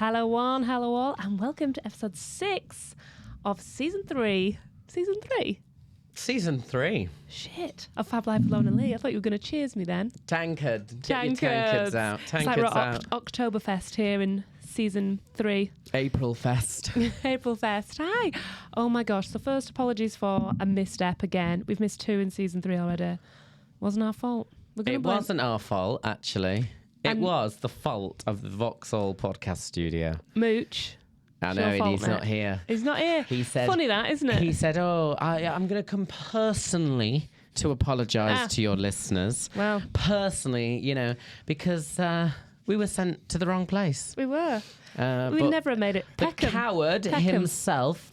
Hello one, hello all, and welcome to episode 6 of season 3. Season 3? Season 3. Shit. Of Fab Life with Lauren and Lee. I thought you were going to cheers me then. Tankard. Get your tankards out. Tankards it's like out. Oktoberfest here in season 3. April Fest. April Fest. Hi. Oh my gosh. So first, apologies for a misstep again. We've missed 2 in season 3 already. Wasn't our fault. It wasn't our fault, actually. It was the fault of the Vauxhall podcast studio. Mooch. I know, and he's not here. He's not here. He said, funny that, isn't it? He said, I'm going to come personally to apologise to your listeners. Well. Personally, because we were sent to the wrong place. We were. We never have made it. The coward himself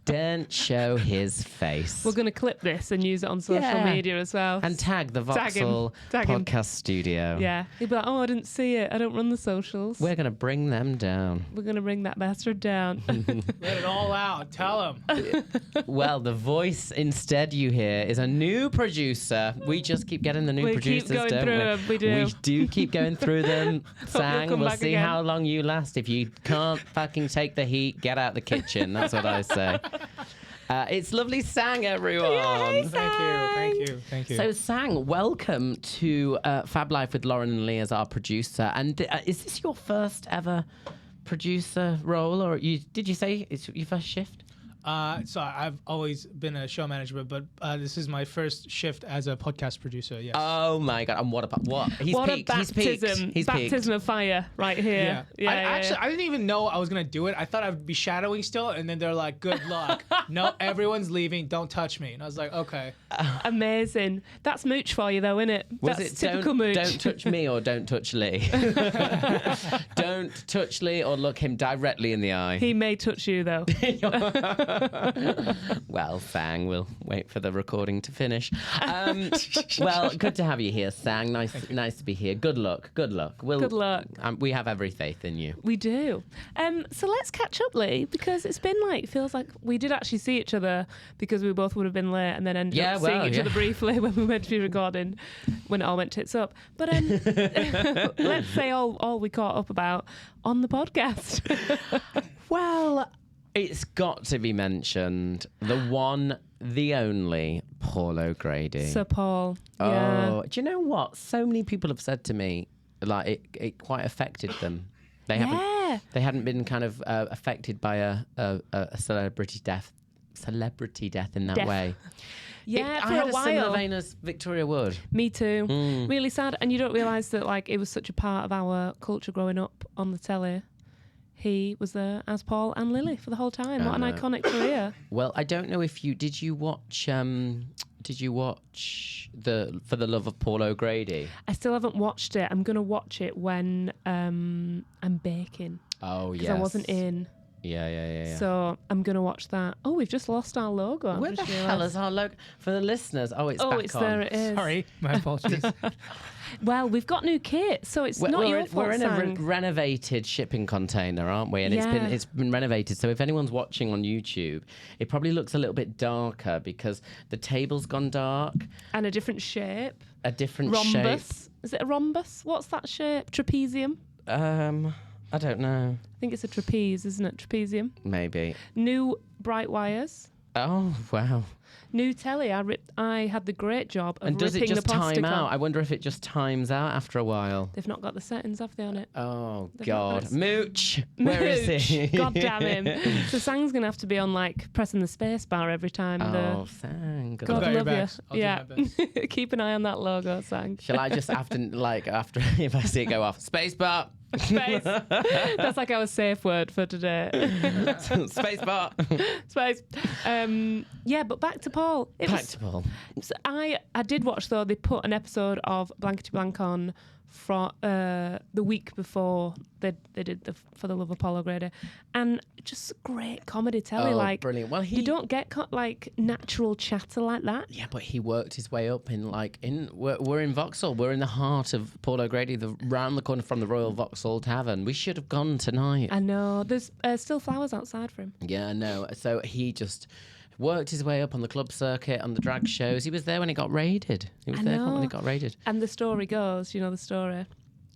didn't show his face. We're going to clip this and use it on social media as well. And tag the Vauxhall podcast studio. Yeah. He'd be like, I didn't see it. I don't run the socials. We're going to bring them down. We're going to bring that bastard down. Let it all out. Tell him. Well, the voice instead you hear is a new producer. We just keep getting the new producers, keep going don't through we? them. We do. We do keep going through them. Sang, we'll see how long you last. If you can't fucking take the heat, get out the kitchen. That's what I say. It's lovely, Sang, everyone. Yay, Thank you. So, Sang, welcome to Fab Life with Lauren and Lee as our producer. And is this your first ever producer role, or did you say it's your first shift? So I've always been a show manager, but this is my first shift as a podcast producer. Yes. Oh my god! And what? He's what peaked. a baptism! He's baptism of fire right here. Yeah. I didn't even know I was gonna do it. I thought I'd be shadowing still, and then they're like, "Good luck. No, everyone's leaving. Don't touch me." And I was like, "Okay." Amazing. That's mooch for you, though, isn't it? Was That's it typical mooch. Don't touch me or don't touch Lee. Don't touch Lee or look him directly in the eye. He may touch you, though. Well, Sang, we'll wait for the recording to finish. Well, good to have you here, Sang. Nice to be here. Good luck. Good luck. Good luck. We have every faith in you. We do. So let's catch up, Lee, because it's been feels like we did actually see each other because we both would have been late and then ended up seeing each other briefly when we went to be recording when it all went tits up. But let's say all we caught up about on the podcast. Well, it's got to be mentioned. The one, the only, Paul O'Grady. Sir Paul. Oh, do you know what? So many people have said to me, it quite affected them. They hadn't been kind of affected by a celebrity death in that way. Yeah, I for had a while. Similar vein as Victoria Wood. Me too. Really sad. And you don't realise that it was such a part of our culture growing up on the telly. He was there as Paul and Lily for the whole time. What an iconic career. Well, I don't know if did you watch the For the Love of Paul O'Grady? I still haven't watched it. I'm going to watch it when I'm baking. Oh, yes. Because I wasn't in. Yeah. So I'm going to watch that. Oh, we've just lost our logo. Where the hell is our logo? For the listeners, it's back on. There it is. Sorry, my apologies. Well, we've got new kit, so it's not your fault. We're in a renovated shipping container, aren't we? And it's been renovated. So if anyone's watching on YouTube, it probably looks a little bit darker because the table's gone dark. And a different shape. A different rhombus. shape. Is it a rhombus? What's that shape? Trapezium? I don't know. I think it's a trapeze, isn't it? Trapezium. Maybe. New bright wires. Oh, wow. New telly. I had the great job of ripping the plastic. And does it just time out? off. I wonder if it just times out after a while. They've not got the settings, have they, on it? Oh, God. Mooch! Where is he? God damn him. So Sang's going to have to be on, pressing the space bar every time. Sang. God love you. I'll do my best. Keep an eye on that logo, Sang. Shall I just after if I see it go off, space bar. Space. That's our safe word for today. Space bar. Space. But back to Paul. To Paul. So I did watch, though, they put an episode of Blankety Blank on from the week before they did the For the Love of Paul O'Grady, and just great comedy telly. Brilliant. Well, you don't get natural chatter like that. Yeah, but he worked his way up we're in Vauxhall. We're in the heart of Paul O'Grady, round the corner from the Royal Vauxhall Tavern. We should have gone tonight. I know. There's still flowers outside for him. Yeah, I know. So he just worked his way up on the club circuit, on the drag shows. He was there when it got raided. When it got raided. And the story goes, you know the story,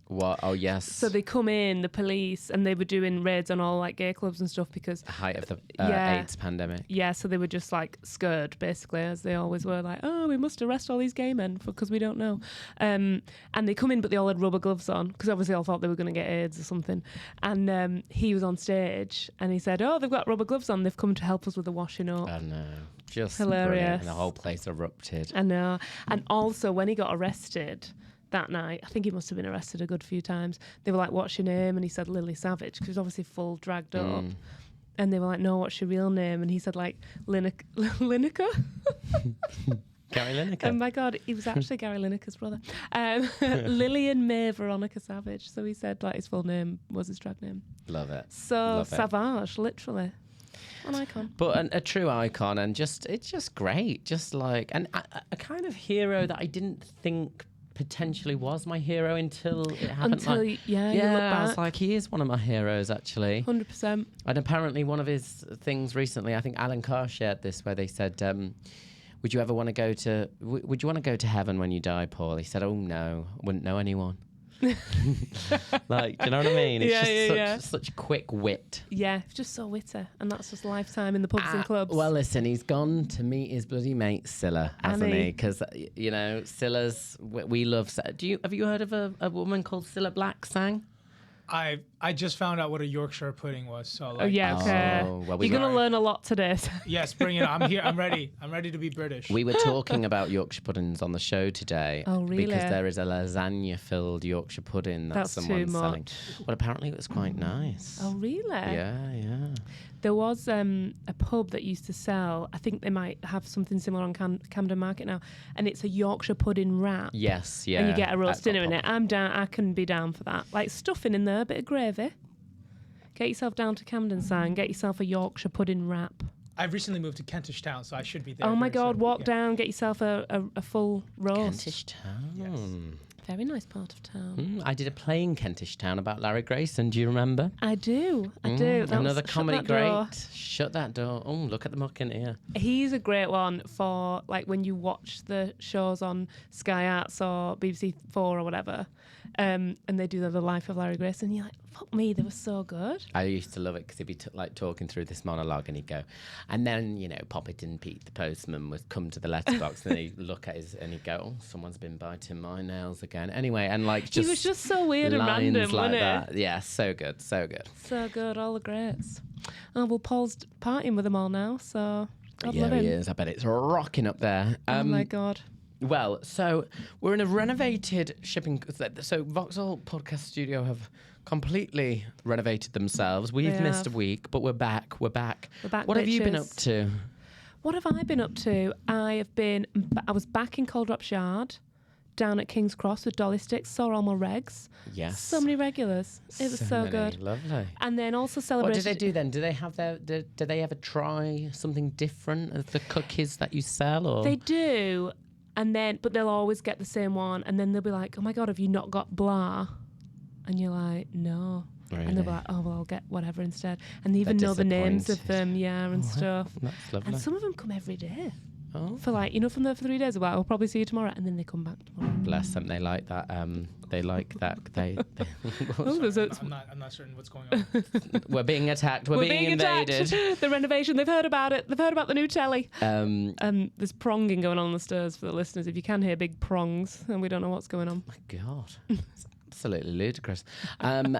What? Oh, yes. So they come in, the police, and they were doing raids on all like gay clubs and stuff because the height of the AIDS pandemic. Yeah, so they were just like scared, basically, as they always were. Like, oh, we must arrest all these gay men because we don't know. And they come in, but they all had rubber gloves on because obviously all thought they were going to get AIDS or something. And he was on stage and he said, "Oh, they've got rubber gloves on. They've come to help us with the washing up." Oh no, just hilarious. Brilliant. And the whole place erupted. I know. And also when he got arrested that night, I think he must have been arrested a good few times. They were like, "What's your name?" And he said Lily Savage because he was obviously full dragged up. And they were like, "No, what's your real name?" And he said like Lineker. Gary Lineker. Oh my God, he was actually Gary Lineker's brother. Lillian May Veronica Savage. So he said like his full name was his drag name. Love it. So Love Savage, literally. An icon. But a true icon, and it's just great. Just like, and a kind of hero that I didn't think potentially was my hero until it happened. Until, you look back. I was like, he is one of my heroes, actually. 100%. And apparently one of his things recently, I think Alan Carr shared this, where they said, would you want to go to heaven when you die, Paul? He said, "Oh no, I wouldn't know anyone." Like, do you know what I mean? It's such quick wit. Yeah, just so witty, and that's just lifetime in the pubs and clubs. Well, listen, he's gone to meet his bloody mate Cilla, hasn't he? Because Cilla's we love. Have you heard of a woman called Cilla Black sang? I just found out what a Yorkshire pudding was. So like, okay. Well, you're gonna learn a lot today. Yes, bring it on. I'm here. I'm ready. I'm ready to be British. We were talking about Yorkshire puddings on the show today. Oh, really? Because there is a lasagna-filled Yorkshire pudding that someone's selling. Well, apparently it was quite nice. Oh, really? Yeah. There was a pub that used to sell, I think they might have something similar on Camden Market now, and it's a Yorkshire pudding wrap. Yes, yeah. And you get a roast dinner in it. I'm down. I can be down for that. Like stuffing in there, a bit of gravy. Get yourself down to Camden Side and get yourself a Yorkshire pudding wrap. I've recently moved to Kentish Town, so I should be there. Oh my God, soon. walk down, get yourself a full roast. Kentish Town. Yes. Very nice part of town. I did a play in Kentish Town about Larry Grayson. Do you remember? I do. Another comedy great. Shut that door. Oh, look at the muck in here. He's a great one for like when you watch the shows on Sky Arts or BBC 4 or whatever, and they do the life of Larry Grayson. You're like, fuck me, they were so good. I used to love it because he'd be talking through this monologue and he'd go, and then Poppleton Pete the postman would come to the letterbox and he'd look at his and he'd go, "Oh, someone's been biting my nails again." Anyway, and like just he was just so weird and random, like wasn't that. it? Yeah, so good. So good, all the greats. Oh well, Paul's partying with them all now, so God love him. He is. I bet it's rocking up there. Oh my God. Well, so we're in a renovated shipping. So Vauxhall Podcast Studio have completely renovated themselves. We've missed a week, but we're back. We're back. What have you been up to? What have I been up to? I was back in Coldrops Yard, down at King's Cross with Dolly Sticks, saw all my regs. Yes. So many regulars. It was so good. Lovely. And then also celebrated... What do they do then? Do they have do they ever try something different as the cookies that you sell? Or? They do. But they'll always get the same one. And then they'll be like, "Oh my God, have you not got blah?" And you're like, "No." Really? And they'll be like, "Oh, well, I'll get whatever instead." And they even know the names of them, and stuff. That's lovely. And some of them come every day. Oh. For from there for 3 days. Like, "I'll probably see you tomorrow," and then they come back tomorrow. Bless them. They like that. They like that. They I'm not certain what's going on. We're being attacked. We're being invaded. The renovation. They've heard about it. They've heard about the new telly. There's pronging going on the stairs for the listeners. If you can hear big prongs, and we don't know what's going on. My God. It's absolutely ludicrous. Well,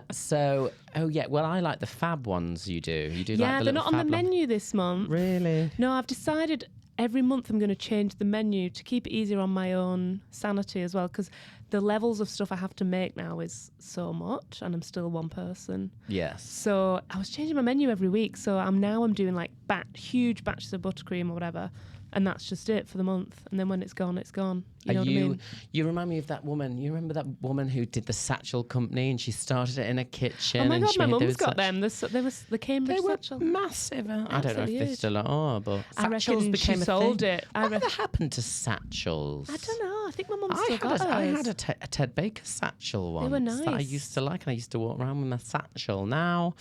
I like the Fab ones you do. You do like the they're not on the Fab menu this month. Really? No, I've decided every month I'm going to change the menu to keep it easier on my own sanity as well, because the levels of stuff I have to make now is so much, and I'm still one person. Yes. So I was changing my menu every week. So I'm doing like huge batches of buttercream or whatever, and that's just it for the month. And then when it's gone, it's gone. You know what I mean? You remind me of that woman. You remember that woman who did the satchel company, and she started it in a kitchen. Oh my God, my mum's got them. The Cambridge satchel. Massive. I don't know if they still are, but I reckon she sold it. Whatever happened to satchels? I don't know. I think my mum still got hers. I had a Ted Baker satchel once. They were nice. That I used to like, and I used to walk around with my satchel. Now,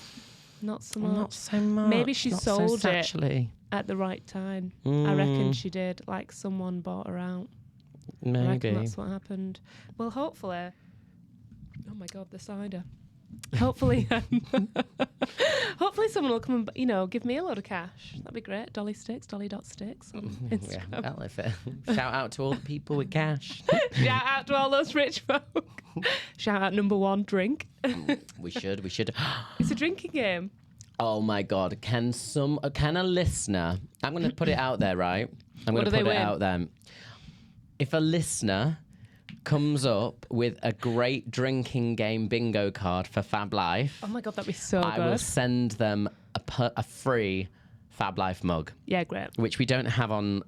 not so much. Not so much. Maybe she sold it at the right time. I reckon she did. Like someone bought her out. Maybe. I reckon that's what happened. Well, hopefully Oh my God, the cider. Hopefully, hopefully someone will come and, give me a load of cash. That'd be great. Dolly Sticks, Dolly.Sticks on Instagram. Yeah, well, shout out to all the people with cash. Shout out to all those rich folk. Shout out number one, drink. We should. It's a drinking game. Oh my God! Can a listener? I'm going to put it out there, right? I'm going to put it out there. If a listener comes up with a great drinking game bingo card for Fab Life, oh my God, that'd be so good. I will send them a free Fab Life mug. Yeah, great. Which we don't have on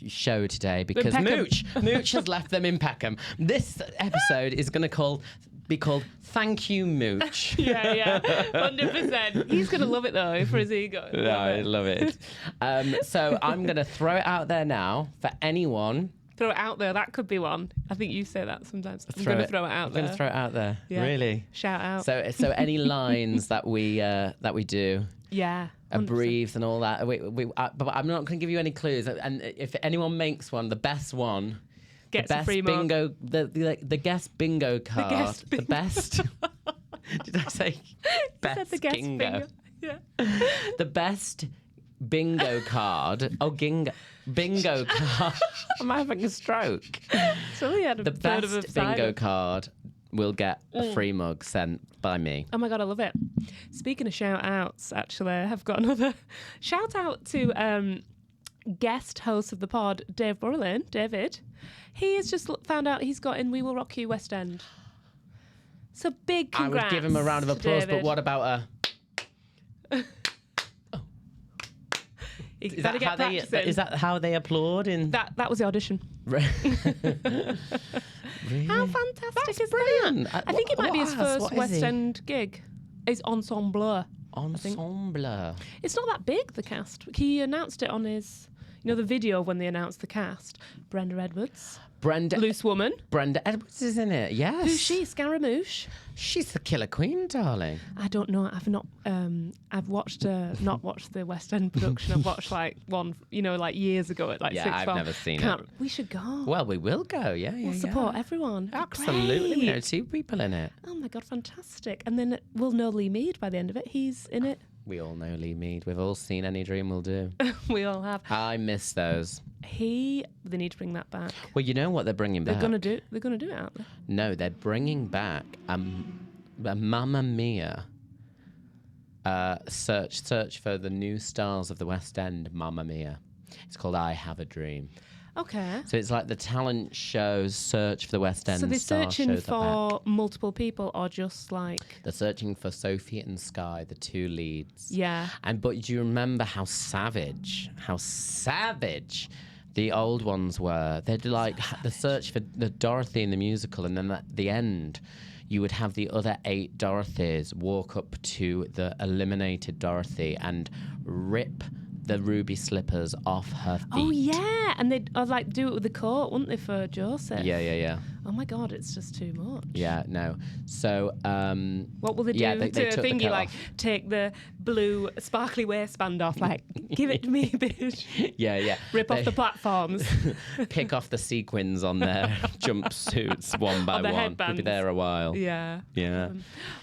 show today because Mooch has left them in Peckham. This episode is going to be called Thank You, Mooch. Yeah, 100%. He's going to love it though for his ego. No, I love it. So I'm going to throw it out there now for anyone. Throw it out there. That could be one. I think you say that sometimes. I'm going to throw it out there. I'm going to throw it out there. Yeah. Really? Shout out. So any lines that we do. Yeah. 100%. And breathes and all that. But I'm not going to give you any clues. And if anyone makes one, the best one gets a free bingo. The guest bingo card. The best. Did I say best? You said the guest bingo. Yeah. The best bingo card. Oh, bingo card. I'm having a stroke. So we had the best bingo card will get a free mug sent by me. Oh my God, I love it. Speaking of shout outs, actually, I've got another shout out to guest host of the pod, Dave Burlin, David. He has just found out he's got in We Will Rock You West End. So big congrats. I would give him a round of applause, but what about a... Is that how they applaud in... That was the audition. Really? How fantastic That's is brilliant. that? I think it might be his first West End gig. It's Ensemble. Ensemble. It's not that big, the cast. He announced it on his... the video when they announced the cast. Brenda Edwards. Loose Woman. Brenda Edwards is in it, yes. Who's she? Scaramouche? She's the killer queen, darling. I don't know. I've not. I've watched. Not watched the West End production. I've watched one. Years ago at 6. I've never seen it. We should go. Well, we will go. Yeah. We'll support everyone. Absolutely. Great. We know 2 people in it. Oh my God, fantastic! And then we'll know Lee Mead by the end of it. He's in it. We all know Lee Mead. We've all seen Any Dream Will Do. We all have. I miss those. They need to bring that back. Well, you know what they're bringing back? They're gonna do it, aren't they? No, they're bringing back a Mamma Mia. Search for the new stars of the West End. Mamma Mia. It's called I Have a Dream. Okay. So it's like the talent shows search for the West End. So they're star searching for multiple people, or just like they're searching for Sophie and Sky, the 2 leads. Yeah. But do you remember how savage the old ones were? They'd like the search for the Dorothy in the musical, and then at the end, you would have the other 8 Dorothys walk up to the eliminated Dorothy and rip the ruby slippers off her feet. Oh yeah, and they'd do it with the coat, wouldn't they, for Joseph? Yeah. Oh my God, it's just too much. Yeah, no. So what will they do they to a took thingy, off. take the blue sparkly waistband off, give it to me, bitch. Yeah. Rip off the platforms. Pick off the sequins on their jumpsuits one by one. They'll be there a while. Yeah.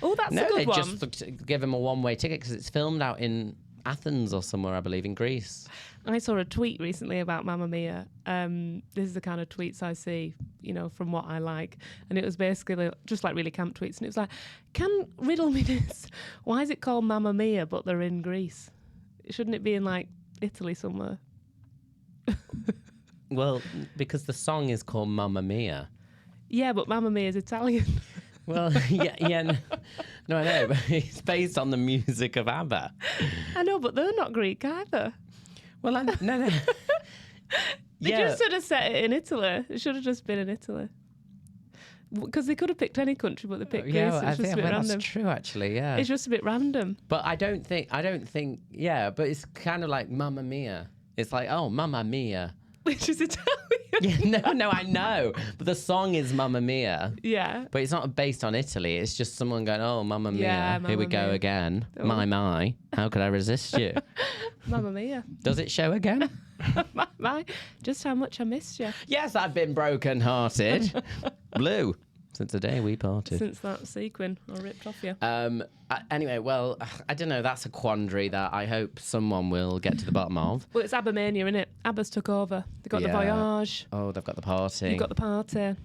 Oh, that's a good one. Just give them a one-way ticket because it's filmed out in Athens or somewhere, I believe, in Greece. I saw a tweet recently about Mamma Mia. This is the kind of tweets I see, from what I like. And it was basically just really camp tweets. And it was like, can riddle me this? Why is it called Mamma Mia, but they're in Greece? Shouldn't it be in Italy somewhere? Well, because the song is called Mamma Mia. Yeah, but Mamma Mia is Italian. Well, yeah. No, I know, but it's based on the music of ABBA. I know, but they're not Greek either. Well, no. They just sort of set it in Italy. It should have just been in Italy. Because they could have picked any country, but they picked Greece. It's just a bit random. That's true, actually, yeah. It's just a bit random. But I don't think, but it's kind of like Mamma Mia. It's like, oh, Mamma Mia. Which is Italian. Yeah, no, I know. But the song is Mamma Mia. Yeah. But it's not based on Italy. It's just someone going, oh, Mamma Mia. Yeah, Here we go again. Oh. My. How could I resist you? Mamma Mia. Does it show again? my. Just how much I missed you. Yes, I've been broken-hearted. Blue. Since the day we parted. Since that sequin I ripped off you. Anyway, well, I don't know. That's a quandary that I hope someone will get to the bottom of. Well, it's ABBA mania, isn't it? ABBA's took over. They've got the Voyage. Oh, they've got the party. You've got the party.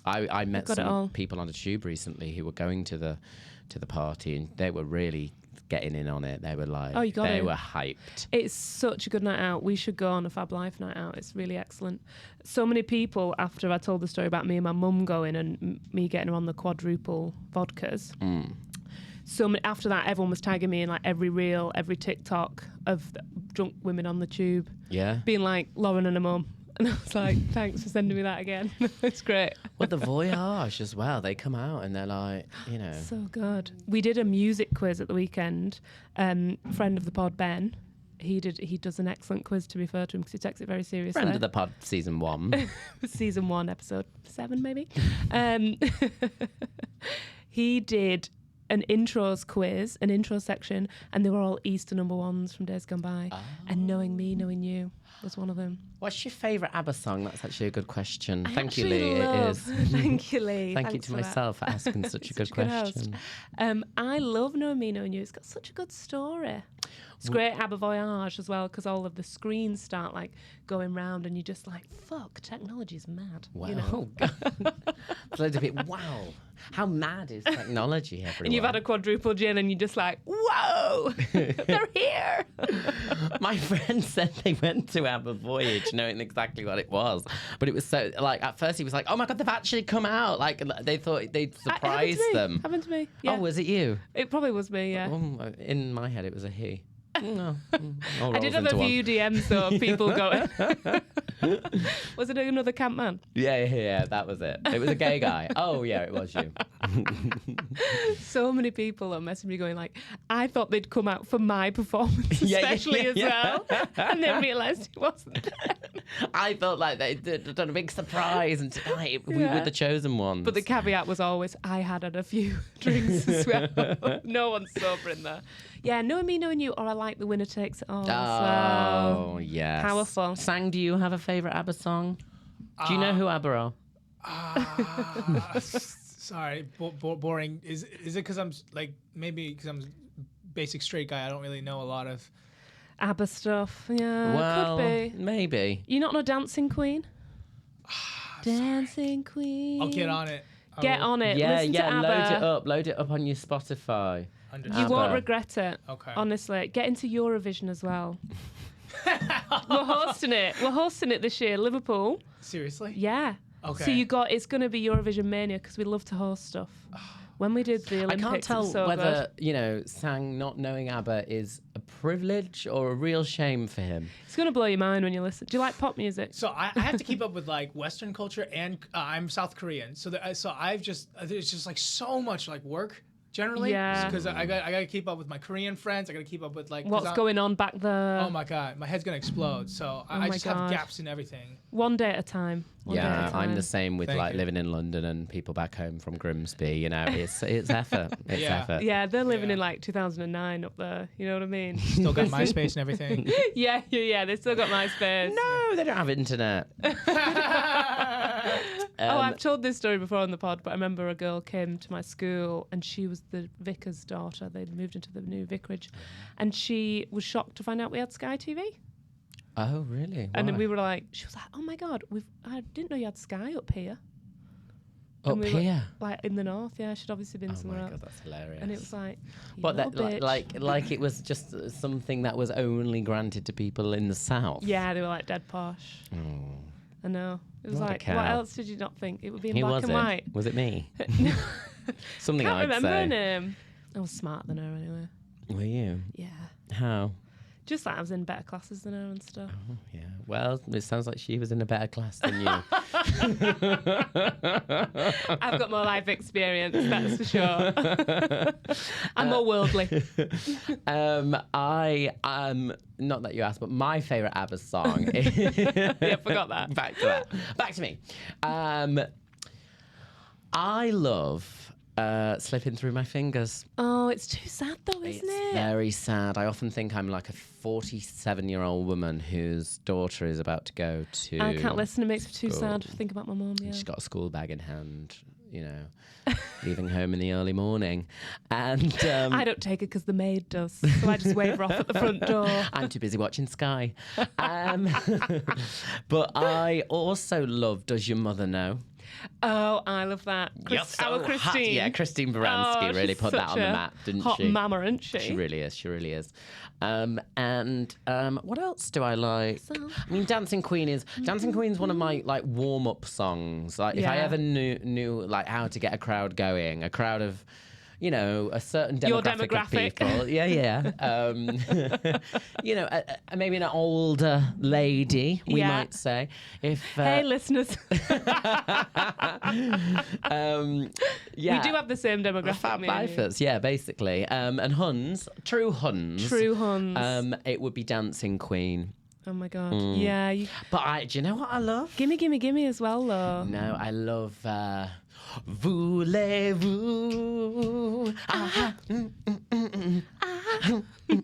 I met some people on the tube recently who were going to the party, and they were really getting in on it. They were like, they were hyped. It's such a good night out. We should go on a Fab Life night out. It's really excellent. So many people, after I told the story about me and my mum going and me getting her on the quadruple vodkas, so after that, everyone was tagging me in like every reel, every TikTok of drunk women on the tube. Yeah. Being like, Lauren and her mum. And I was like, thanks for sending me that again. It's great. Well, the Voyage as well. They come out and they're like, So good. We did a music quiz at the weekend. Friend of the pod, Ben, he does an excellent quiz, to refer to him, because he takes it very seriously. Friend of the pod, season 1. Season 1, episode 7, maybe. He did an intros quiz, an intro section, and they were all Easter number 1s from days gone by. Oh. And Knowing Me, Knowing You was one of them. What's your favourite ABBA song? That's actually a good question. Thank you, Lee. It is. Thank you, Lee. Thank you to myself for asking such a good question. I love Knowing Me, Knowing You. It's got such a good story. It's great ABBA Voyage as well, because all of the screens start like going round and you're just like, fuck, technology's mad. Wow. You know? Loads of it. Wow. How mad is technology everywhere? And you've had a quadruple gin and you're just like, whoa, they're here. My friend said they went to ABBA Voyage knowing exactly what it was. But it was so, like, at first he was like, oh my God, they've actually come out. Like, they thought they'd surprise them. Happened to me. Yeah. Oh, was it you? It probably was me, yeah. In my head, it was a he. No. I did have a few DMs though of people going. Was it another camp man? Yeah, that was it. It was a gay guy. Oh yeah, it was you. So many people are messaging me going like, I thought they'd come out for my performance especially as well, and then realised it wasn't them. I felt like they'd done a big surprise, and tonight we were the chosen ones. But the caveat was always, I had a few drinks as well. No one's sober in there. Yeah, Knowing Me, Knowing You, or I like The Winner Takes It All. Oh, yes. Powerful. Sang, do you have a favourite ABBA song? Do you know who ABBA are? Sorry, boring. Is it because I'm like, maybe because I'm basic straight guy, I don't really know a lot of ABBA stuff. Yeah, well, could be. Maybe. You not know Dancing Queen? Dancing Queen. I'll get on it. Get on it. Listen to ABBA. Load it up on your Spotify. You won't regret it. Okay. Honestly, get into Eurovision as well. We're hosting it. We're hosting it this year, Liverpool. Seriously? Yeah. Okay. So it's going to be Eurovision mania because we love to host stuff. When we did the Olympics, I can't tell whether Sang not knowing ABBA is a privilege or a real shame for him. It's going to blow your mind when you listen. Do you like pop music? So I have to keep up with like Western culture, and I'm South Korean, so I've just there's just like so much like work. Generally, because I got to keep up with my Korean friends. I got to keep up with like what's going on back there. Oh my God, my head's gonna explode. So I just have gaps in everything. One day at a time. I'm the same with living in London and people back home from Grimsby. You know, it's effort. It's effort. Yeah, they're living in like 2009 up there. You know what I mean? Still got MySpace and everything. Yeah. They still got MySpace. No, they don't have internet. I've told this story before on the pod, but I remember a girl came to my school and she was the vicar's daughter. They'd moved into the new vicarage, and she was shocked to find out we had Sky TV. Oh, really? Why? And then we were like, she was like, oh my God, I didn't know you had Sky up here. Up here? Like in the north, yeah. She'd obviously been somewhere else. Oh my God, that's hilarious. And it was like, like it was just something that was only granted to people in the south. Yeah, they were like dead posh. Oh. I know. It was like, what else did you not think? It would be in black and white. Was it me? Something I'd say. I can't remember her name. I was smarter than her anyway. Were you? Yeah. How? Just like I was in better classes than her and stuff. Oh, yeah. Well, it sounds like she was in a better class than you. I've got more life experience, that's for sure. I'm more worldly. I not that you asked, but my favourite ABBA song is... Yeah, forgot that. Back to that. Back to me. I love... Slipping Through My Fingers. Oh, it's too sad though, isn't it? It's very sad. I often think I'm like a 47-year-old woman whose daughter is about to go to... I can't listen. It makes me too sad to think about my mum, yeah. She's got a school bag in hand. leaving home in the early morning. And I don't take it because the maid does. So I just wave her off at the front door. I'm too busy watching Sky. But I also love Does Your Mother Know? Oh, I love that. Our Christine. Hot. Yeah, Christine Baranski really put that on the map, didn't hot she? Hot mama, isn't she? She really is. And what else do I like? I mean, Dancing Queen's one of my like warm up songs. Like if I ever knew like how to get a crowd going, a crowd of a certain demographic of people. Yeah. Maybe an older lady, we might say. If hey, listeners. We do have the same demographic. Fab Lifers, basically. And Huns, true Huns. It would be Dancing Queen. Oh my God. Yeah. But do you know what I love? Gimme as well, though. No, I love Voulez-vous?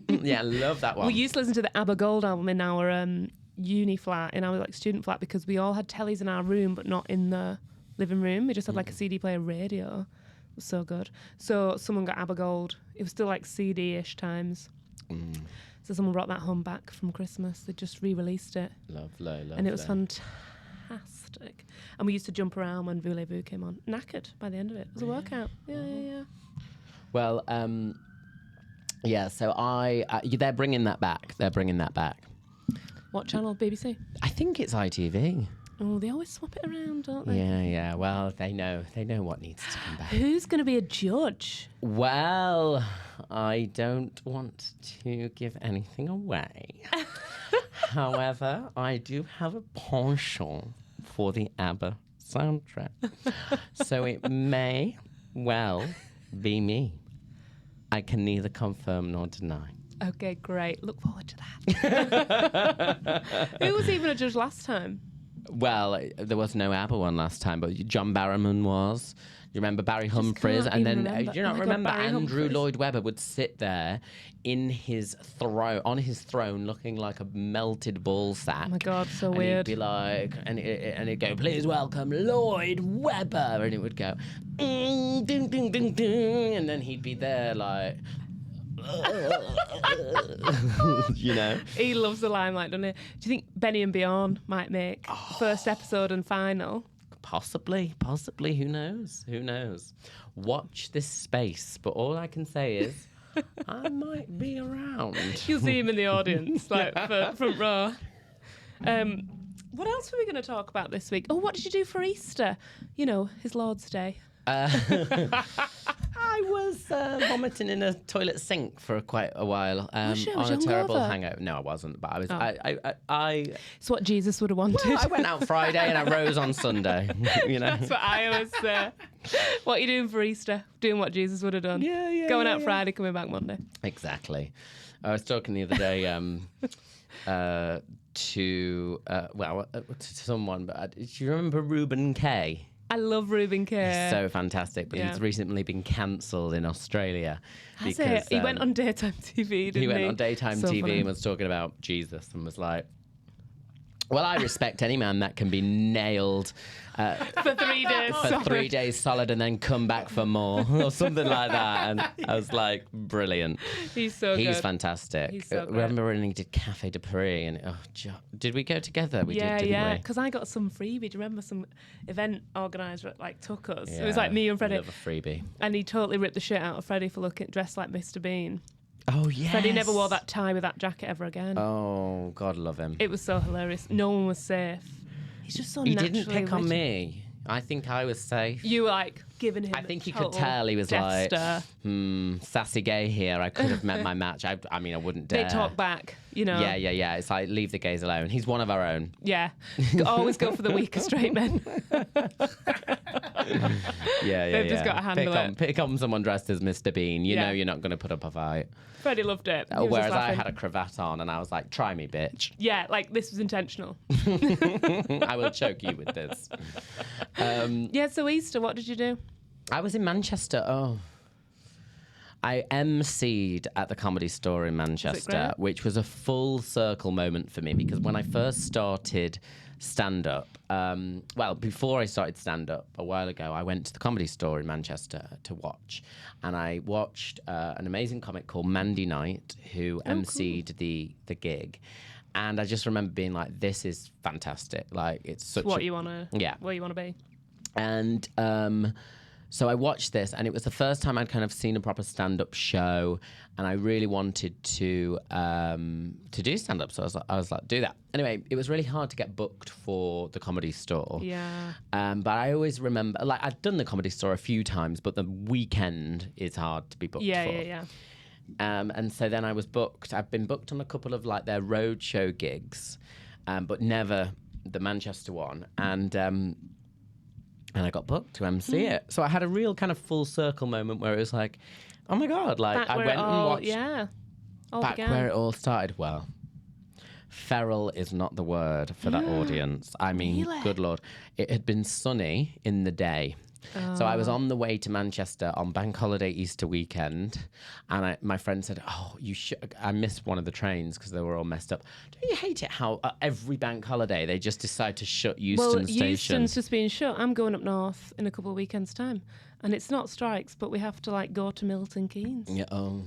Yeah, I love that one. We used to listen to the ABBA Gold album in our uni flat, in our student flat, because we all had tellies in our room, but not in the living room. We just had like a CD player radio. It was so good. So someone got ABBA Gold. It was still like CD-ish times. So someone brought that home back from Christmas. They just re-released it. Lovely. And it was fantastic. And we used to jump around when Voulez-vous came on. Knackered by the end of it. It was a workout. Yeah. Well, so they're bringing that back. What channel? BBC? I think it's ITV. Oh, they always swap it around, don't they? Yeah. Well, they know what needs to come back. Who's going to be a judge? Well, I don't want to give anything away. However, I do have a penchant for the ABBA soundtrack. So it may well be me. I can neither confirm nor deny. Okay, great. Look forward to that. Who was even a judge last time? Well, there was no ABBA one last time, but John Barrowman was. You remember Barry Humphries? And then, do you not remember Andrew Lloyd Webber would sit there in his on his throne looking like a melted ball sack. Oh my God, so and weird. He'd be like, and he'd go, please welcome Lloyd Webber. And it would go, ding, ding, ding, ding. And then he'd be there like... He loves the limelight, doesn't he? Do you think Benny and Bjorn might make first episode and final? Possibly. Who knows? Watch this space. But all I can say is I might be around. You'll see him in the audience, like front row. What else were we going to talk about this week? Oh, what did you do for Easter? His Lord's Day. I was vomiting in a toilet sink for quite a while on a terrible hangover. No, I wasn't, but I was. It's what Jesus would have wanted. Well, I went out Friday and I rose on Sunday. That's what I always say. What are you doing for Easter? Doing what Jesus would have done. Yeah. Going out Friday, coming back Monday. Exactly. I was talking the other day to someone, but do you remember Reuben Kay? I love Reuben Kay. He's so fantastic, but he's recently been cancelled in Australia. Has it? He went on daytime TV, didn't he? He went on daytime TV funny. and was talking about Jesus and was like, well, I respect any man that can be nailed for 3 days for 3 days solid and then come back for more or something like that. And I was like, brilliant. He's good. He's fantastic. He's so great. Remember when he did Café de Paris? And did we go together? We did, didn't we? Because I got some freebie. Do you remember some event organiser took us? Yeah, it was like me and Freddie. Love a freebie. And he totally ripped the shit out of Freddie for dressed like Mr. Bean. Oh, yes. Freddie never wore that tie with that jacket ever again. Oh, God love him. It was so hilarious. No one was safe. He's just so naturally He didn't pick on rich. Me. I think I was safe. You were giving him. I think he could tell he was like, sassy gay here. I could have met my match. I mean, I wouldn't dare. They talk back, Yeah. It's like, leave the gays alone. He's one of our own. Yeah. Always go for the weaker straight men. They've just got to handle it. Pick on someone dressed as Mr. Bean. You know you're not going to put up a fight. Freddie loved it. Whereas I had a cravat on and I was like, try me, bitch. Yeah, this was intentional. I will choke you with this. So Easter, what did you do? I was in Manchester. Oh. I emceed at the Comedy Store in Manchester, which was a full circle moment for me because when I first started stand-up. Well, before I started stand-up a while ago, I went to the Comedy Store in Manchester to watch. And I watched an amazing comic called Mandy Knight, who emceed the gig. And I just remember being like, this is fantastic. Like, it's such what you want to be. And so I watched this, and it was the first time I'd kind of seen a proper stand-up show, and I really wanted to do stand-up. So I was like, do that. Anyway, it was really hard to get booked for the Comedy Store. Yeah. But I always remember, like, I'd done the Comedy Store a few times, but the weekend is hard to be booked for. Yeah. And so then I was booked. I've been booked on a couple of like their roadshow gigs, but never the Manchester one. And I got booked to MC it. So I had a real kind of full circle moment where it was like, oh my God, like I went and watched back where it all started. Well, feral is not the word for that audience. I mean, really? Good Lord. It had been sunny in the day. So I was on the way to Manchester on Bank Holiday Easter weekend, and my friend said, "Oh, you should." I missed one of the trains because they were all messed up. Don't you hate it how every bank holiday they just decide to shut Euston Station? Well, Euston's just being shut. I'm going up north in a couple of weekends' time, and it's not strikes, but we have to like go to Milton Keynes. Yeah. Oh,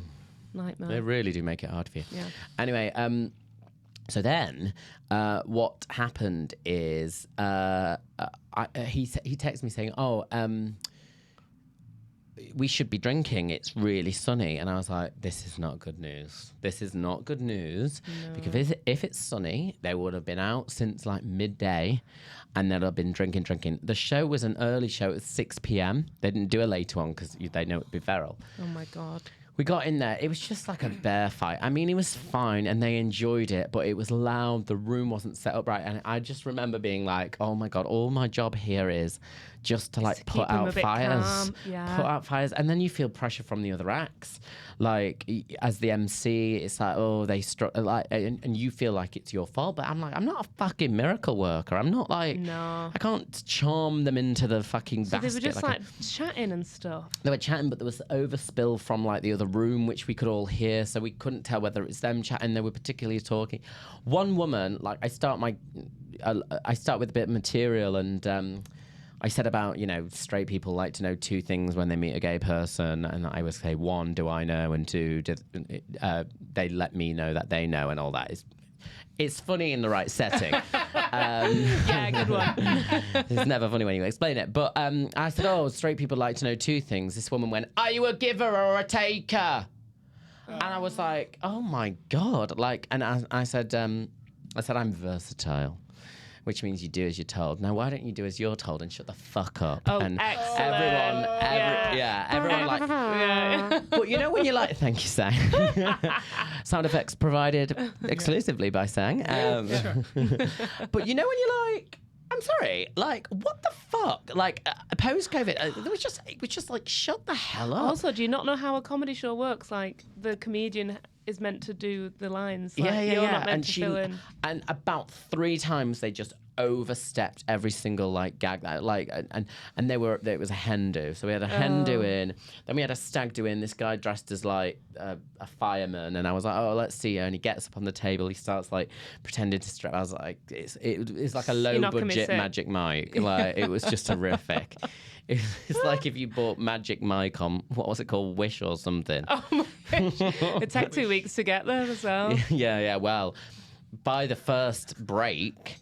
nightmare. They really do make it hard for you. Yeah. Anyway, so then, what happened is he texted me saying, "Oh, we should be drinking. It's really sunny." And I was like, "This is not good news. This is not good news because if it's sunny, they would have been out since like midday, and they'd have been drinking. The show was an early show at 6 p.m. They didn't do a later one because they know it'd be feral. Oh my God." We got in there. It was just like a bear fight. I mean, it was fine and they enjoyed it, but it was loud. The room wasn't set up right. And I just remember being like, oh my God, all my job here is just to like put out fires. Yeah. Put out fires. And then you feel pressure from the other acts. Like as the MC, it's like, oh, they struck like, and you feel like it's your fault. But I'm like, I'm not a fucking miracle worker. I'm not like, I can't charm them into the fucking basket. They were just like chatting and stuff. They were chatting, but there was overspill from like the other room, which we could all hear. So we couldn't tell whether it's them chatting. They were particularly talking. One woman, like I start with a bit of material and, I said about, straight people like to know two things when they meet a gay person. And I would say, one, do I know? And two, they let me know that they know and all that. It's funny in the right setting. Yeah, good one. It's never funny when you explain it. But I said, oh, straight people like to know two things. This woman went, are you a giver or a taker? And I was like, oh, my God. And I said, I'm versatile. Which means you do as you're told. Now, why don't you do as you're told and shut the fuck up? Oh, and excellent. Everyone like, but when you're like, thank you, Sang. Sound effects provided exclusively by Sang. But when you're like, I'm sorry, like, what the fuck? Like, post-COVID, it was just like, shut the hell up. Also, do you not know how a comedy show works? Like, the comedian is meant to do the lines. Like, you're not meant to fill in. And about 3 times they just overstepped every single like gag that and it was a hen do. So we had a hen do in, then we had a stag do in. This guy dressed as like a fireman, and I was like, oh, let's see. And he gets up on the table, he starts like pretending to strap. I was like, it's like a low budget Magic Mike. Like it was just horrific. It's like if you bought Magic Mike on, what was it called, Wish or something. Oh my gosh. It took 2 weeks to get there as well. Yeah. Well, by the first break,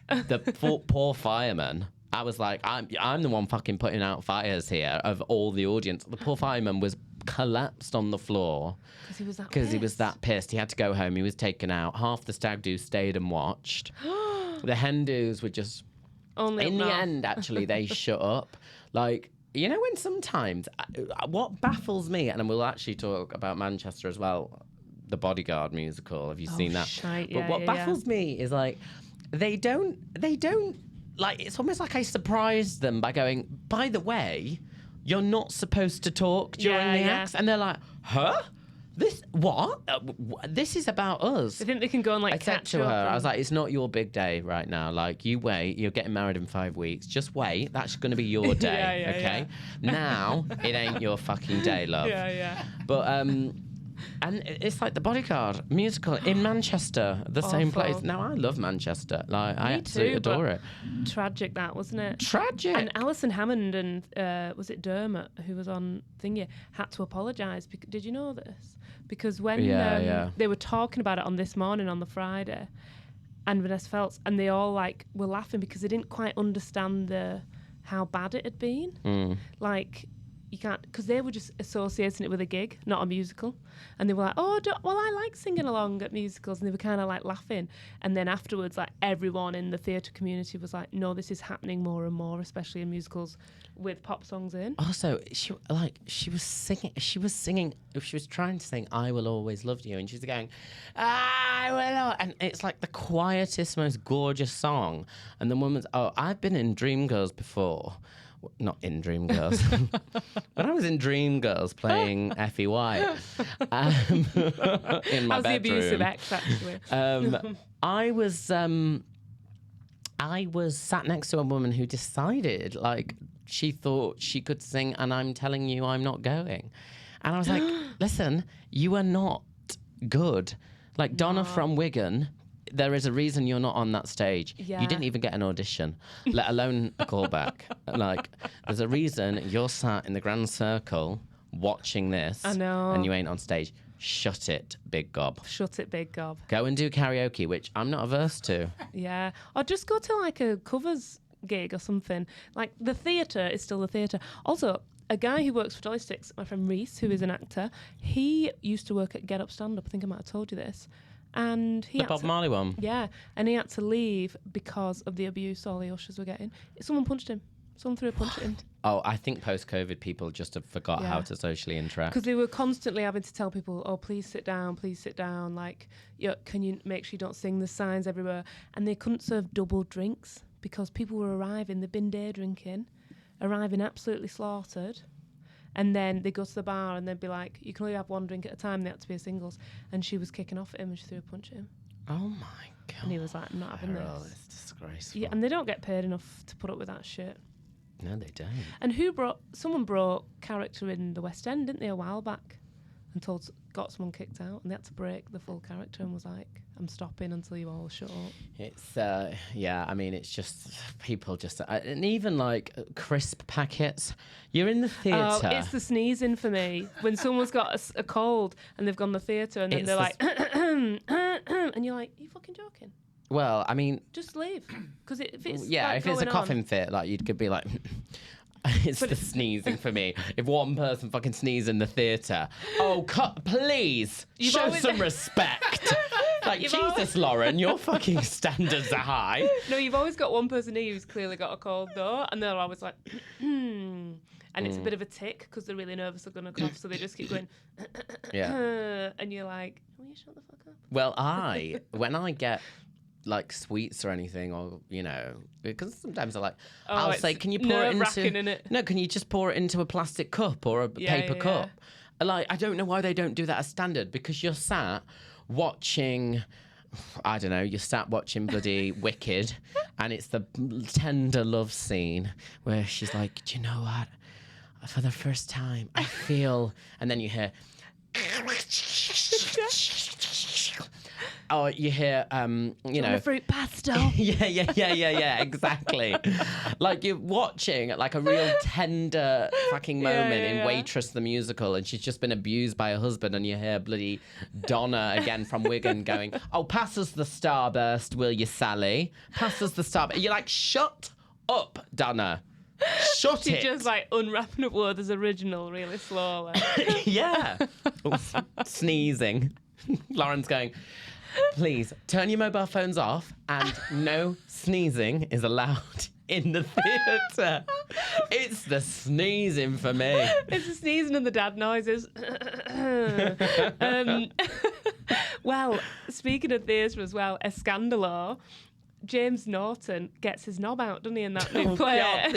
the poor fireman, I was like, I'm the one fucking putting out fires here of all the audience. The poor fireman was collapsed on the floor. Because he was that pissed. He had to go home. He was taken out. Half the stag do stayed and watched. The hen do's were just... In the end, actually, they shut up. Like, when sometimes, what baffles me, and we'll actually talk about Manchester as well, the Bodyguard musical, have you seen that? Shite. But what baffles me is like, they don't, like, it's almost like I surprised them by going, by the way, you're not supposed to talk during the acts. And they're like, huh? This, what? This is about us. I think they can go and like catch to her, up. I was like, it's not your big day right now. Like, you wait. You're getting married in 5 weeks. Just wait. That's going to be your day, okay? Yeah. Now, it ain't your fucking day, love. Yeah. But And it's like The Bodyguard musical in Manchester, the same place. Now, I love Manchester. Like, I absolutely adore it. Tragic, that, wasn't it? Tragic. And Alison Hammond and, was it Dermot, who was on Thingy, had to apologise. Did you know this? Because when they were talking about it on This Morning on the Friday, and Vanessa Feltz, and they all like were laughing because they didn't quite understand how bad it had been. Like, you can't, because they were just associating it with a gig, not a musical. And they were like, well, I like singing along at musicals. And they were kind of like laughing. And then afterwards, like everyone in the theatre community was like, no, this is happening more and more, especially in musicals with pop songs in. Also, she was trying to sing I Will Always Love You. And she's going, I will. And it's like the quietest, most gorgeous song. And the woman's, I've been in Dreamgirls before. Not in Dreamgirls. When I was in Dreamgirls playing Effie White in my bedroom. How's the abusive ex, actually? I was sat next to a woman who decided, like, she thought she could sing and I'm telling you I'm not going. And I was like, listen, you are not good. Like, Donna from Wigan, there is a reason you're not on that stage. Yeah. You didn't even get an audition, let alone a callback. Like, there's a reason you're sat in the grand circle watching this. I know. And you ain't on stage. Shut it, big gob. Shut it, big gob. Go and do karaoke, which I'm not averse to. Yeah. Or just go to like a covers gig or something. Like, the theatre is still the theatre. Also, a guy who works for Dolly Sticks, my friend Reese, who is an actor, he used to work at Get Up Stand Up. I think I might have told you this. And he the Bob Marley one. Yeah, and he had to leave because of the abuse all the ushers were getting. Someone punched him. Someone threw a punch at him. Oh, I think post-COVID people just have forgot how to socially interact. Because they were constantly having to tell people, please sit down, like, can you make sure you don't sing, there's signs everywhere. And they couldn't serve double drinks because people were arriving, they'd been day drinking, arriving absolutely slaughtered. And then they go to the bar and they'd be like, you can only have one drink at a time. They had to be a singles. And she was kicking off at him and she threw a punch at him. Oh, my God. And he was like, I'm not having this. It's disgraceful. Yeah, and they don't get paid enough to put up with that shit. No, they don't. And someone brought character in the West End, didn't they, a while back? And got someone kicked out. And they had to break the full character and was like, I'm stopping until you all shut up. It's, I mean, it's just, people just, and even like crisp packets. You're in the theatre. Oh, it's the sneezing for me. When someone's got a cold and they've gone to the theatre and then they're like, and you're like, are you fucking joking? Well, I mean, just leave. Because if it's if it's a coughing fit, like, you could be like, it's the sneezing for me. If one person fucking sneezes in the theatre, please show some respect. Like, Jesus, Lauren, your fucking standards are high. No, you've always got one person here who's clearly got a cold though, and they're always like, and it's a bit of a tick because they're really nervous they're going to cough, so they just keep going, and you're like, will you shut the fuck up? Well, when I get like sweets or anything, or because sometimes I like, I'll say, can you pour it into? No, can you just pour it into a plastic cup or a paper cup? Like, I don't know why they don't do that as standard, because you're sat watching, I don't know, you're sat watching bloody Wicked, and it's the tender love scene where she's like, do you know what? For the first time, I feel, and then you hear. Oh, you hear, a fruit pastel. yeah, exactly. Like, you're watching like a real tender fucking moment in Waitress the musical, and she's just been abused by her husband, and you hear bloody Donna again from Wigan going, pass us the Starburst, will you, Sally? Pass us the Starburst. You're like, shut up, Donna. Shut it. She's just like unwrapping up Werther's original really slowly. Yeah. Sneezing. Lauren's going, please turn your mobile phones off, and no sneezing is allowed in the theatre. It's the sneezing for me. It's the sneezing and the dad noises. Well, speaking of theatre as well, a Scandalo. James Norton gets his knob out, doesn't he, in that new play? God,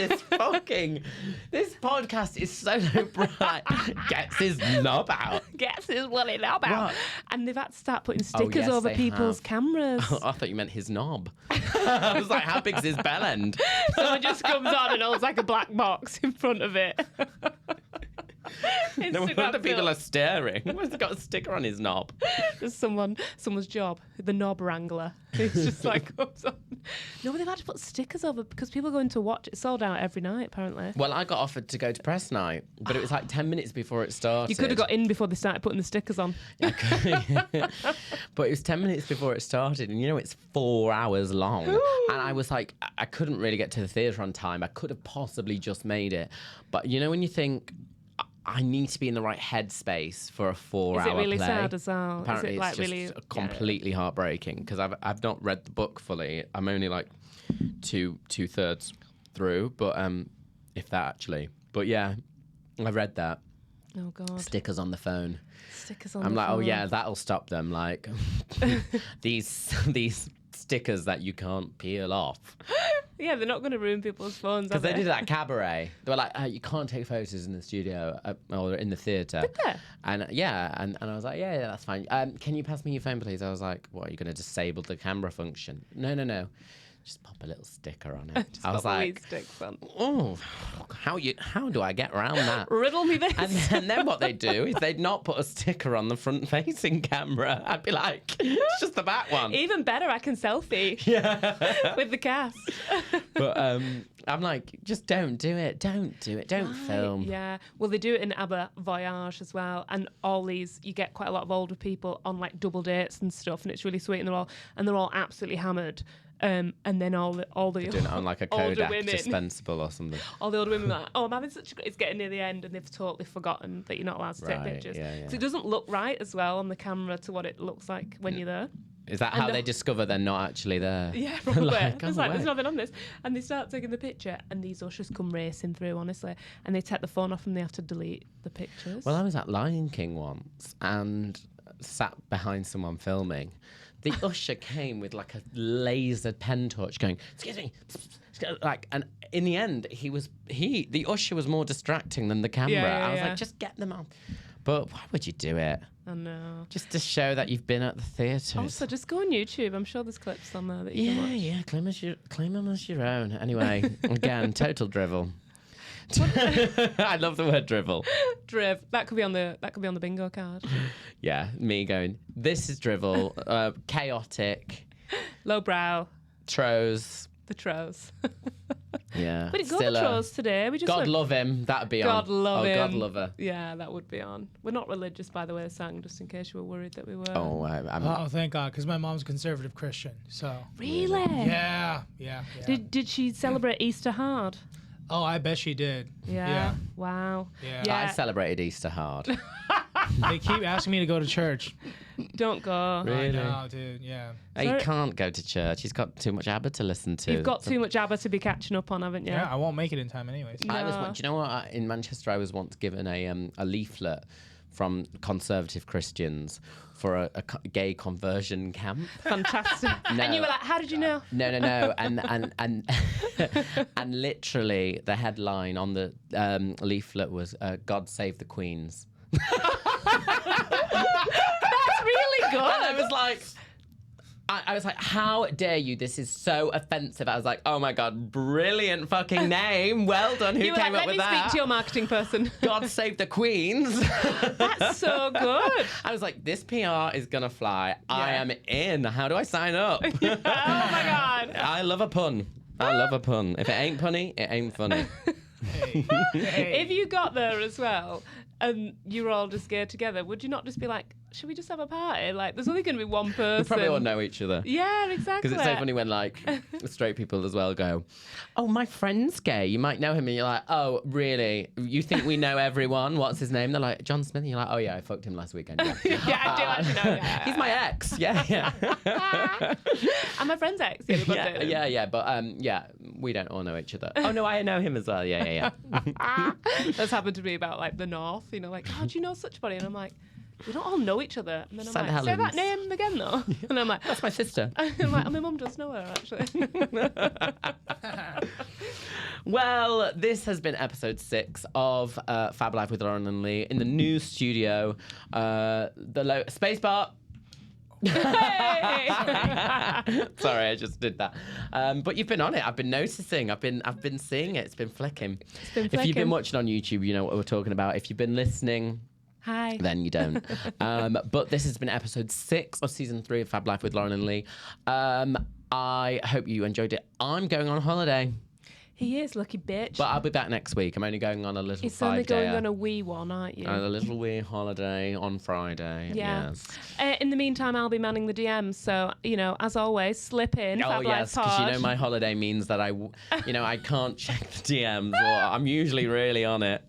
this podcast is so bright. Gets his knob out. Gets his bloody knob out. What? And they've had to start putting stickers over people's cameras. Oh, I thought you meant his knob. I was like, how big's his bell end? Someone just comes on and holds like a black box in front of it. No wonder people are staring. Why's he got a sticker on his knob? There's someone's job, the knob wrangler. It's just like comes on. No, but they've had to put stickers over because people go in to watch. It's sold out every night, apparently. Well, I got offered to go to press night, but it was like 10 minutes before it started. You could have got in before they started putting the stickers on. But it was 10 minutes before it started, and it's 4 hours long. Ooh. And I was like, I couldn't really get to the theatre on time. I could have possibly just made it. But when you think, I need to be in the right headspace for a 4-hour play. Is it really sad as well? Apparently, is it like it's just really completely heartbreaking because I've not read the book fully. I'm only like two-thirds through, but if that actually. But yeah, I read that. Oh God. Stickers on the phone. Stickers on. I'm the like, phone. oh yeah, that'll stop them. Like these stickers that you can't peel off. Yeah, they're not going to ruin people's phones. Because they did that cabaret. They were like, you can't take photos in the studio or in the theatre. Did they? And yeah, and I was like, yeah, that's fine. Can you pass me your phone, please? I was like, what, are you going to disable the camera function? No. Just pop a little sticker on it. I was like, oh, how do I get around that? Riddle me this. And then what they'd do is they'd not put a sticker on the front-facing camera. I'd be like, it's just the back one. Even better, I can selfie. Yeah. With the cast. But I'm like, just don't do it. Don't do it. Don't film. Yeah. Well, they do it in ABBA Voyage as well. And all these, you get quite a lot of older people on like double dates and stuff. And it's really sweet. And they're all absolutely hammered. And then all the doing it on like a Kodak dispensable or something. All the older women are like, oh, I'm having such a it's getting near the end, and they've totally forgotten that you're not allowed to take pictures. Yeah. So it doesn't look right as well on the camera to what it looks like when you're there. Is that how they discover they're not actually there? Yeah, probably. Like, there's nothing on this. And they start taking the picture, and these ushers come racing through, honestly. And they take the phone off and they have to delete the pictures. Well, I was at Lion King once and sat behind someone filming. The usher came with like a laser pen torch going, excuse me. Like, and in the end, the usher was more distracting than the camera. I was like, just get them on. But why would you do it? I know. Just to show that you've been at the theatre. Also, just go on YouTube. I'm sure there's clips on there that you can watch. Yeah, claim them as your own. Anyway, again, total drivel. I love the word drivel. Driv. That could be on the bingo card. Yeah, me going, this is drivel, chaotic. Lowbrow. Tros. The Tros. Yeah. We didn't go the Tros today. We just God love him. That'd be on. God love him. God love her. Yeah, that would be on. We're not religious, by the way, sang, just in case you were worried that we were. Oh, oh, thank God, because my mom's a conservative Christian. So. Really? Yeah. Did she celebrate Easter hard? Oh, I bet she did. Yeah. Wow. Yeah. I celebrated Easter hard. They keep asking me to go to church. Don't go. Really? I know, dude. Yeah. He can't go to church. He's got too much ABBA to listen to. You've got too much ABBA to be catching up on, haven't you? Yeah, I won't make it in time anyways. No. Do you know what? In Manchester, I was once given a leaflet from conservative Christians for a gay conversion camp. Fantastic. No. And you were like, how did you know? No. And and literally the headline on the leaflet was God Save the Queens. That's really good. And I was like, how dare you? This is so offensive. I was like, oh my God, brilliant fucking name. Well done. Who came up with that? Let me speak to your marketing person. God Save the Queens. That's so good. I was like, this PR is going to fly. Yeah. I am in. How do I sign up? Oh my God. I love a pun. If it ain't punny, it ain't funny. Hey. If you got there as well and you were all just gay together, would you not just be like, should we just have a party? Like, there's only going to be one person. We probably all know each other. Yeah, exactly. Because it's so funny when, like, straight people as well go, oh, my friend's gay. You might know him. And you're like, oh, really? You think we know everyone? What's his name? They're like, John Smith. And you're like, oh, yeah, I fucked him last weekend. Yeah, yeah I do actually know. Yeah. He's my ex. Yeah. And my friend's ex. Yeah. But, yeah, we don't all know each other. Oh, no, I know him as well. Yeah. That's happened to me about, like, the North. You know, like, how do you know such body? And I'm like, we don't all know each other. And then I'm like, say that name again, though. And I'm like, that's my sister. I'm like, oh, my mum does know her, actually. Well, this has been episode 6 of Fab Life with Lauren and Lee in the new studio. Spacebar. Hey! Sorry, I just did that. But you've been on it. I've been noticing. I've been seeing it. It's been flicking. If you've been watching on YouTube, you know what we're talking about. If you've been listening, hi. Then you don't. But this has been episode 6 of season 3 of Fab Life with Lauren and Lee. I hope you enjoyed it. I'm going on holiday. He is, lucky bitch. But I'll be back next week. I'm only going on a little 5-day. It's only going on a wee one, aren't you? A little wee holiday on Friday. Yeah. Yes. In the meantime, I'll be manning the DMs. So, as always, slip in. Oh, yes, because my holiday means that I can't check the DMs. Or I'm usually really on it.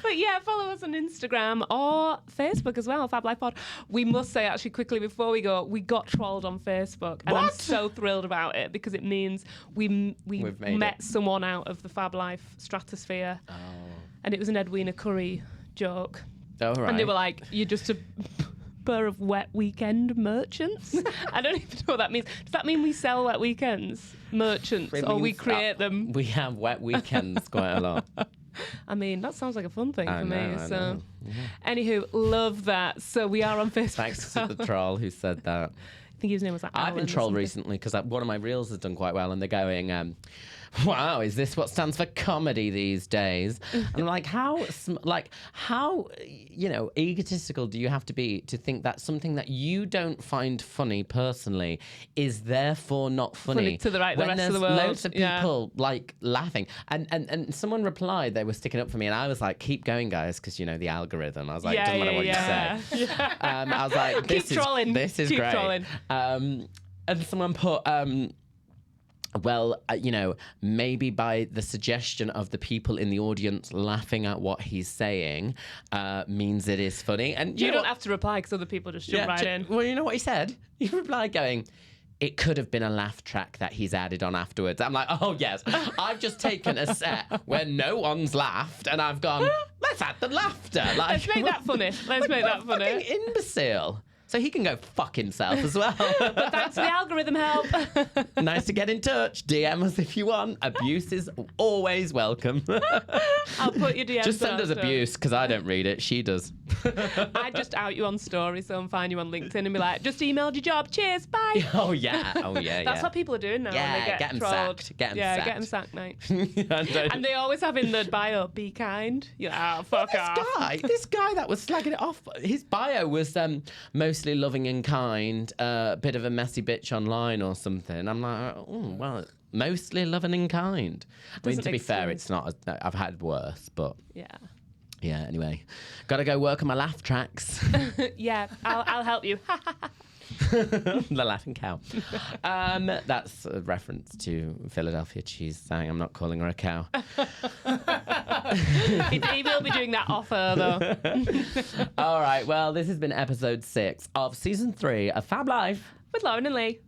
But yeah, follow us on Instagram or Facebook as well, Fab Life Pod. We must say, actually, quickly before we go, we got trolled on Facebook. And I'm so thrilled about it because it means we met someone out of the Fab Life stratosphere. Oh. And it was an Edwina Curry joke. Oh, right. And they were like, you're just a pair of wet weekend merchants? I don't even know what that means. Does that mean we sell wet weekends? Merchants? Or we create them? We have wet weekends quite a lot. I mean, that sounds like a fun thing for me. I know. Anywho, love that. So we are on Facebook. Thanks to the troll who said that. I think his name was I've been trolled recently because one of my reels has done quite well, and they're going, wow, is this what stands for comedy these days? And I'm like, how egotistical do you have to be to think that something that you don't find funny personally is therefore not funny to the rest of the world? When there's loads of people like laughing, and someone replied they were sticking up for me, and I was like, keep going, guys, because the algorithm. I was like, doesn't matter what you say. Yeah. I was like, this is keep great. Trolling. And someone put. Well, maybe by the suggestion of the people in the audience laughing at what he's saying means it is funny. And you don't have to reply because other people just jump right in. Well, you know what he said? He replied going, it could have been a laugh track that he's added on afterwards. I'm like, oh, yes. I've just taken a set where no one's laughed and I've gone, let's add the laughter. Let's make that funny. Let's make that funny. Fucking imbecile. So he can go fuck himself as well. But thanks for the algorithm help. Nice to get in touch. DM us if you want. Abuse is always welcome. I'll put your DMs. Just send us abuse because I don't read it. She does. I just out you on story, so I'm find you on LinkedIn and be like, just emailed your job. Cheers, bye. Oh yeah. That's what people are doing now. Yeah, when they get them trolled. sacked. Get them sacked, mate. And they always have in the bio, be kind. You're like, fuck off. This guy that was slagging it off, his bio was mostly loving and kind, bit of a messy bitch online or something. I'm like, oh, well, mostly loving and kind. I mean, to be fair, it's not. I've had worse, but yeah. Anyway, gotta go work on my laugh tracks. Yeah, I'll help you. The laughing cow. That's a reference to Philadelphia cheese saying I'm not calling her a cow. He will be doing that off her, though. All right, well, this has been episode 6 of season 3 of Fab Life with Lauren and Lee.